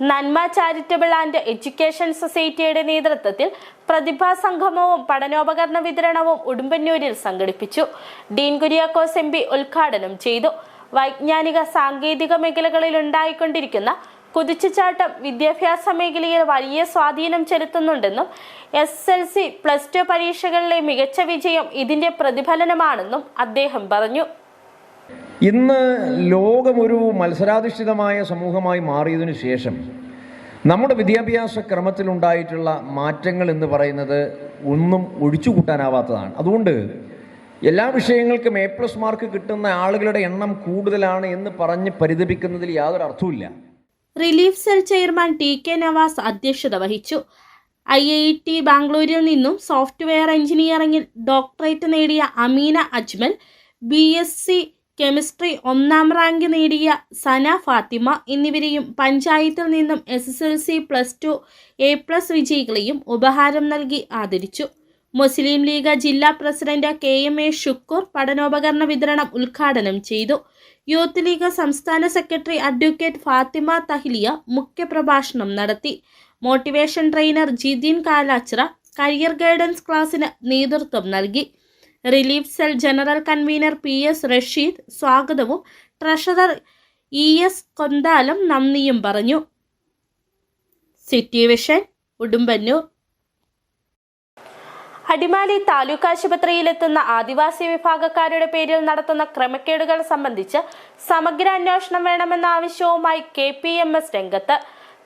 നന്മ ചാരിറ്റബിൾ ആൻഡ് എഡ്യൂക്കേഷൻ സൊസൈറ്റിയുടെ നേതൃത്വത്തിൽ പ്രതിഭാ സംഗമവും പഠനോപകരണ വിതരണവും ഉടുമ്പന്നൂരിൽ സംഘടിപ്പിച്ചു. ഡീൻ കുര്യാക്കോസ് MP ഉദ്ഘാടനം ചെയ്തു. വൈജ്ഞാനിക സാങ്കേതിക മേഖലകളിൽ ഉണ്ടായിക്കൊണ്ടിരിക്കുന്ന കുതിച്ചുചാട്ടം വിദ്യാഭ്യാസ മേഖലയിൽ വലിയ സ്വാധീനം ചെലുത്തുന്നുണ്ടെന്നും SSLC+2 പരീക്ഷകളിലെ മികച്ച വിജയം ഇതിന്റെ പ്രതിഫലനമാണെന്നും അദ്ദേഹം പറഞ്ഞു. ഇന്ന് ലോകമൊരു മത്സരാധിഷ്ഠിതമായ സമൂഹമായി മാറിയതിനു ശേഷം നമ്മുടെ വിദ്യാഭ്യാസ ക്രമത്തിലുണ്ടായിട്ടുള്ള മാറ്റങ്ങൾ എന്ന് പറയുന്നത് ഒന്നും ഒഴിച്ചുകൂട്ടാനാവാത്തതാണ്. അതുകൊണ്ട് എല്ലാ വിഷയങ്ങൾക്കും A+ മാർക്ക് കിട്ടുന്ന ആളുകളുടെ എണ്ണം കൂടുതലാണ് എന്ന് പറഞ്ഞ് പരിതപിക്കുന്നതിൽ യാതൊരു അർത്ഥവുമില്ല. Relief cell chairman TK Navas അധ്യക്ഷത വഹിച്ചു. IIT ബാംഗ്ലൂരിൽ നിന്നും സോഫ്റ്റ്വെയർ എഞ്ചിനീയറിംഗിൽ ഡോക്ടറേറ്റ് നേടിയ അമീന അജ്മൽ, BSc കെമിസ്ട്രി 1ാം റാങ്ക് നേടിയ സന ഫാത്തിമ എന്നിവരെയും പഞ്ചായത്തിൽ നിന്നും SSLC+2 A+ വിജയികളെയും ഉപഹാരം നൽകി ആദരിച്ചു. മുസ്ലിം ലീഗ് ജില്ലാ പ്രസിഡന്റ് KMA ഷുക്കൂർ പഠനോപകരണ വിതരണം ഉദ്ഘാടനം ചെയ്തു. യൂത്ത് ലീഗ് സംസ്ഥാന സെക്രട്ടറി അഡ്വക്കേറ്റ് ഫാത്തിമ തഹ്ലിയ മുഖ്യപ്രഭാഷണം നടത്തി. Motivation trainer Jithin Kalachira career guidance ക്ലാസ്സിന് നേതൃത്വം നൽകി. Relief cell general convener PS Rasheed സ്വാഗതവും ട്രഷറർ ES കൊന്താലം നന്ദിയും പറഞ്ഞു. City vision, Udumbannoor. അടിമാലി താലൂക്ക് ആശുപത്രിയിലെത്തുന്ന ആദിവാസി വിഭാഗക്കാരുടെ പേരിൽ നടത്തുന്ന ക്രമക്കേടുകൾ സംബന്ധിച്ച് സമഗ്ര അന്വേഷണം വേണമെന്ന ആവശ്യവുമായി KPMS രംഗത്ത്.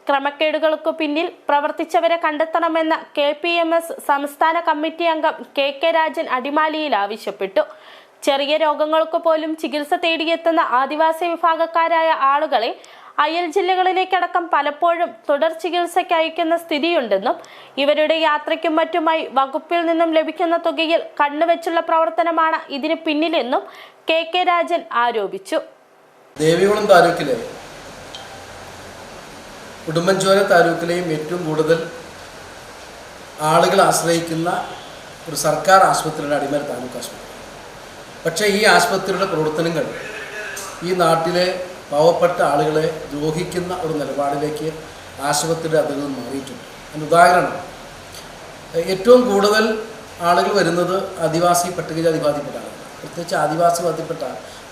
ക്രമക്കേടുകൾക്കു പിന്നിൽ പ്രവർത്തിച്ചവരെ കണ്ടെത്തണമെന്ന KPMS സംസ്ഥാന കമ്മിറ്റി അംഗം KK രാജൻ അടിമാലിയിൽ ആവശ്യപ്പെട്ടു. ചെറിയ രോഗങ്ങൾക്ക് പോലും ചികിത്സ തേടിയെത്തുന്ന ആദിവാസി വിഭാഗക്കാരായ ആളുകളെ അയൽ ജില്ലകളിലേക്കടക്കം പലപ്പോഴും തുടർ ചികിത്സയ്ക്ക് അയക്കുന്ന സ്ഥിതിയുണ്ടെന്നും ഇവരുടെ യാത്രയ്ക്കും മറ്റുമായി വകുപ്പിൽ നിന്നും ലഭിക്കുന്ന തുകയിൽ കണ്ണുവെച്ചുള്ള പ്രവർത്തനമാണ് ഇതിന് പിന്നിലെന്നും KK രാജൻ ആരോപിച്ചു. ദേവികുളം താലൂക്കിലെ ഉടുമ്പൻചോല താലൂക്കിലെയും ഏറ്റവും കൂടുതൽ ആളുകൾ ആശ്രയിക്കുന്ന ഒരു സർക്കാർ ആശുപത്രിയുടെ അടിമാലി താലൂക്ക് ആശുപത്രി. പക്ഷേ ഈ ആശുപത്രിയുടെ പ്രവർത്തനങ്ങൾ ഈ നാട്ടിലെ പാവപ്പെട്ട ആളുകളെ ദ്രോഹിക്കുന്ന ഒരു നിലപാടിലേക്ക് ആശുപത്രിയുടെ അധികൃതർ മാറിയിട്ടുണ്ട്. അതിന് ഉദാഹരണം, ഏറ്റവും കൂടുതൽ ആളുകൾ വരുന്നത് ആദിവാസി പട്ടികജാതി വിഭാഗത്തിൽപ്പെട്ട ആളുകൾ, പ്രത്യേകിച്ച് ആദിവാസി വിഭാഗത്തിൽപ്പെട്ട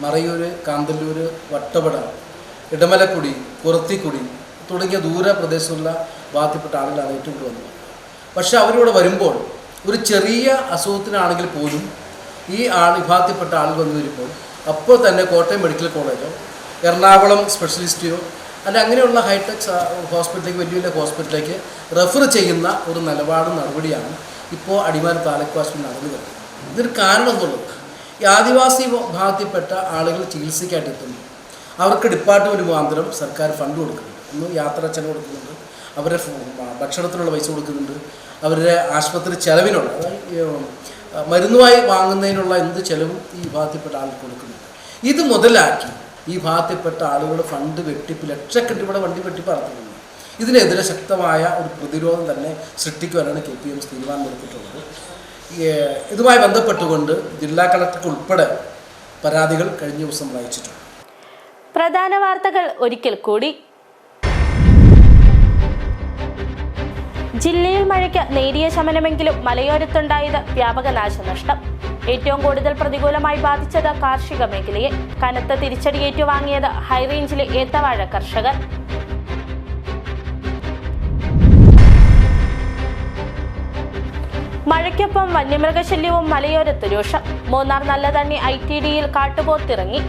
മറയൂർ, കാന്തല്ലൂർ, വട്ടവട, ഇടമലക്കുടി, കുറത്തിക്കുടി തുടങ്ങിയ ദൂര പ്രദേശത്തുള്ള വിഭാഗത്തിൽപ്പെട്ട ആളുകളാണ് ഏറ്റവും കൂടുതൽ വന്നത്. പക്ഷേ അവരിവിടെ വരുമ്പോൾ ഒരു ചെറിയ അസുഖത്തിനാണെങ്കിൽ പോലും ഈ വിഭാഗത്തിൽപ്പെട്ട ആളുകൾ വന്നു വരുമ്പോൾ അപ്പോൾ തന്നെ കോട്ടയം മെഡിക്കൽ കോളേജോ എറണാകുളം സ്പെഷ്യലിസ്റ്റോ അല്ല അങ്ങനെയുള്ള ഹൈടെക് ഹോസ്പിറ്റലിലേക്ക് വലിയ വലിയ ഹോസ്പിറ്റലിലേക്ക് റെഫർ ചെയ്യുന്ന ഒരു നിലപാടും നടപടിയാണ് ഇപ്പോൾ അടിമാലി താലൂക്ക് ഹോസ്പിറ്റൽ നടന്നു വരുന്നത്. ഇതൊരു കാരണം എന്നുള്ളത് ഈ ആദിവാസി വിഭാഗത്തിൽപ്പെട്ട ആളുകൾ ചികിത്സയ്ക്കായിട്ട് എത്തുന്നു. അവർക്ക് ഡിപ്പാർട്ട്മെൻറ്റ് മുഖാന്തരം സർക്കാർ ഫണ്ട് കൊടുക്കുന്നുണ്ട്. ഒന്ന് യാത്രാ ചെലവ് കൊടുക്കുന്നുണ്ട്, അവരുടെ ഭക്ഷണത്തിനുള്ള പൈസ കൊടുക്കുന്നുണ്ട്, അവരുടെ ആശുപത്രി ചെലവിനുള്ള മരുന്നുമായി വാങ്ങുന്നതിനുള്ള എന്ത് ചെലവും ഈ വിഭാഗത്തിൽപ്പെട്ട ആളുകൾ കൊടുക്കുന്നുണ്ട്. ഇത് മുതലാക്കി ഈ വിഭാഗത്തിൽപ്പെട്ട ആളുകൾ ഫണ്ട് വെട്ടിപ്പ് ലക്ഷക്കണക്കിന് ഇവിടെ വണ്ടി വെട്ടിപ്പ് നടത്തുന്നുണ്ട്. ഇതിനെതിരെ ശക്തമായ ഒരു പ്രതിരോധം തന്നെ സൃഷ്ടിക്കുവാനാണ് KPMC തീരുമാനമെടുത്തിട്ടുള്ളത്. ഇതുമായി ബന്ധപ്പെട്ടുകൊണ്ട് ജില്ലാ കളക്ടർക്ക് ഉൾപ്പെടെ പരാതികൾ കഴിഞ്ഞ ദിവസം അയച്ചിട്ടുണ്ട്. പ്രധാന വാർത്തകൾ ഒരിക്കൽ കൂടി. ജില്ലയിൽ മഴയ്ക്ക് നേരിയ ശമനമെങ്കിലും മലയോരത്തുണ്ടായത് വ്യാപക നാശനഷ്ടം. ഏറ്റവും കൂടുതൽ പ്രതികൂലമായി ബാധിച്ചത് കാർഷിക മേഖലയെ. കനത്ത തിരിച്ചടി ഏറ്റുവാങ്ങിയത് ഹൈറേഞ്ചിലെ ഏത്തവാഴ കർഷകർ. മഴയ്ക്കൊപ്പം വന്യമൃഗശല്യവും മലയോരത്ത് രൂക്ഷം. മൂന്നാർ നല്ലതണ്ണി ITDയിൽ കാട്ടുപോത്തിറങ്ങി.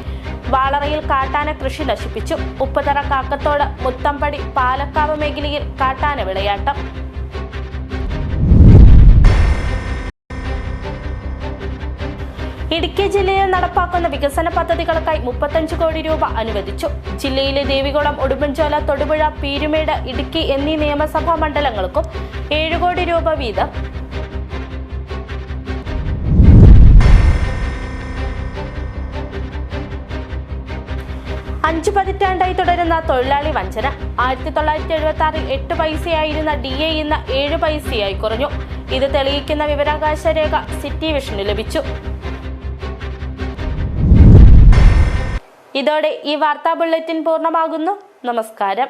വാളറയിൽ കാട്ടാന കൃഷി നശിപ്പിച്ചു. ഉപ്പുതറ കാക്കത്തോട് മുത്തമ്പടി പാലക്കാവ് മേഖലയിൽ കാട്ടാന വിളയാട്ടം. ഇടുക്കി ജില്ലയിൽ നടപ്പാക്കുന്ന വികസന പദ്ധതികൾക്കായി 35 കോടി രൂപ അനുവദിച്ചു. ജില്ലയിലെ ദേവികുളം, ഉടുമ്പൻചോല, തൊടുപുഴ, പീരുമേട്, ഇടുക്കി എന്നീ നിയമസഭാ മണ്ഡലങ്ങൾക്കും 7 കോടി രൂപ വീതം. അഞ്ച് പതിറ്റാണ്ടായി തുടരുന്ന തൊഴിലാളി വഞ്ചന. 1976 8 പൈസയായിരുന്ന DA ഇന്ന് 7 പൈസയായി കുറഞ്ഞു. ഇത് തെളിയിക്കുന്ന വിവരാവകാശ രേഖ സിറ്റി വിഷന് ലഭിച്ചു. ഇതോടെ ഈ വാർത്താ ബുള്ളറ്റിൻ പൂർണ്ണമാകുന്നു. നമസ്കാരം.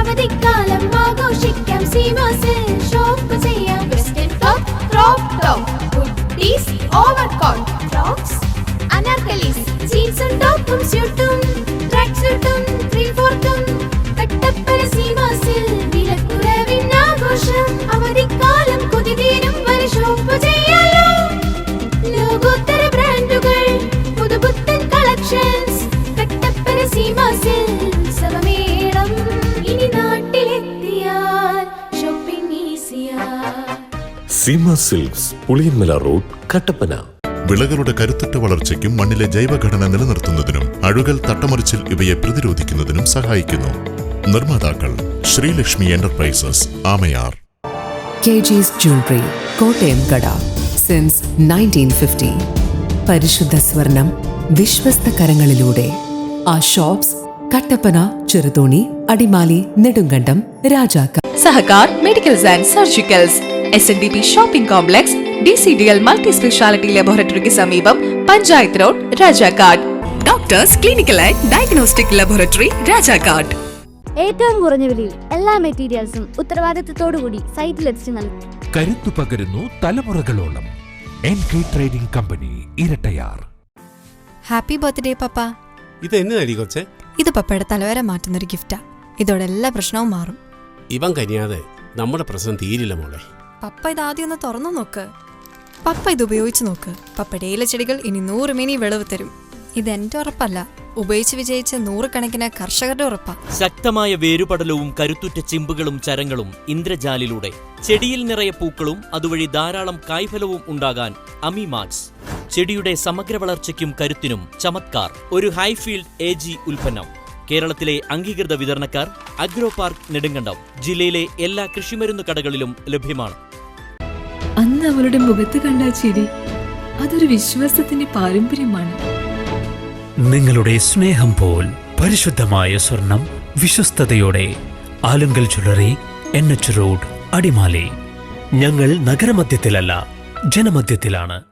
അവധിക്കാലം ആഘോഷിക്കാം സീമാസിൽ. ഷോപ്പ് ചെയ്യാം western top, crop top, kurtis, overcoat, tops, anarkalis, ജീൻസും ടോപ്പും സ്യൂട്ടും ട്രാക്ക് സ്യൂട്ടും 3/4 കട്ടപ്പന സീമാസിൽ. വിലക്കുറവിൻ ആഘോഷം. അവധിക്കാലം കൊതിതീരും വരെ ഷോപ്പ് ചെയ്യാലോ. ലോകോത്തര ബ്രാൻഡുകൾ, പുതുപുത്തൻ കളക്ഷൻസ്. കട്ടപ്പന സീമാസിൽ ഉത്സവമേളം. ഇനി നാട്ടിലെത്തിയാൽ ഷോപ്പിംഗ് ഈസിയാ. Seema silks, Puliyanmala road, Kattappana. വിളകളുടെ കരുത്തുറ്റ വളർച്ചയ്ക്കും മണ്ണിലെ ജൈവഘടന നിലനിർത്തുന്നതിനും അഴുകൽ, തട്ടമറിച്ചിൽ ഇവയെ പ്രതിരോധിക്കുന്നതിനും സഹായിക്കുന്നു. നിർമ്മാതാക്കൾ Sreelakshmi enterprises, Amayar. KG's Jewelry, Kottayam കട. സിൻസ് 1950. പരിശുദ്ധ സ്വർണം വിശ്വസ്ത കരങ്ങളിലൂടെ. ആ shops Kattappana, Cheruthoni, Adimali, Nedumkandam, Rajakkad. Sahakar medicals and surgicals, SNDP shopping complex, DCDL multi speciality ലബോറട്ടറിക്ക് സമീപം, panchayat road, Rajakkad. Doctors clinical and diagnostic laboratory, Rajakkad. ഏറ്റവും കുറഞ്ഞ വിലയിൽ എല്ലാ മെറ്റീരിയൽസും ഉത്തരവാദിത്തത്തോടുകൂടി സൈറ്റിലെത്തിച്ച് നൽകും. കരുത്തു പകരുന്നു തലമുറകളോളം. NK trading company, Irattayar. Happy birthday papa. ഇത് എന്നതായി കൊച്ചെ? ഇത് പപ്പയുടെ തലവര മാറ്റുന്നൊരു ഗിഫ്റ്റാ. ഇതോടെ എല്ലാ പ്രശ്നവും മാറും. ഇവൻ കനിയാതെ നമ്മുടെ പ്രശ്നം തീരില്ല മോളെ. പപ്പ ഇതാദ്യം ഒന്ന് തുറന്നു നോക്ക്. പപ്പ ഇത് ഉപയോഗിച്ച് നോക്ക്. പപ്പയുടെ ഇലച്ചെടികൾ ഇനി 100 മേനി വിളവ് തരും. ഇതെന്റെ ഉറപ്പല്ല, ഉപയോഗിച്ച് വിജയിച്ച 100 കണക്കിന് കർഷകരുടെ ഉറപ്പാ. ശക്തമായ വേരുപടലവും കരുത്തുറ്റ ചിമ്പുകളും ചരങ്ങളും ഇന്ദ്രജാലിലൂടെ ചെടിയിൽ നിറയെ പൂക്കളും അതുവഴി ധാരാളം കായ്ഫലവും ഉണ്ടാകാൻ അമിമാക്സ്. ചെടിയുടെ സമഗ്ര വളർച്ചയ്ക്കും കരുത്തിനും ചമത്കാർ. ഒരു ഹൈഫീൽഡ് AG ഉൽപ്പന്നം. കേരളത്തിലെ അംഗീകൃത വിതരണക്കാർ അഗ്രോ പാർക്ക്, നെടുങ്കണ്ടം. ജില്ലയിലെ എല്ലാ കൃഷിമരുന്ന് കടകളിലും ലഭ്യമാണ്. അന്ന് അവളുടെ മുഖത്ത് കണ്ട ചിരി, അതൊരു വിശ്വാസത്തിന്റെ പാരമ്പര്യമാണ്. നിങ്ങളുടെ സ്നേഹം പോൽ പരിശുദ്ധമായ സ്വർണം വിശ്വസ്തയോടെ. Alunkal jewellery, NH road, Adimali. ഞങ്ങൾ നഗരമധ്യത്തിലല്ല, ജനമധ്യത്തിലാണ്.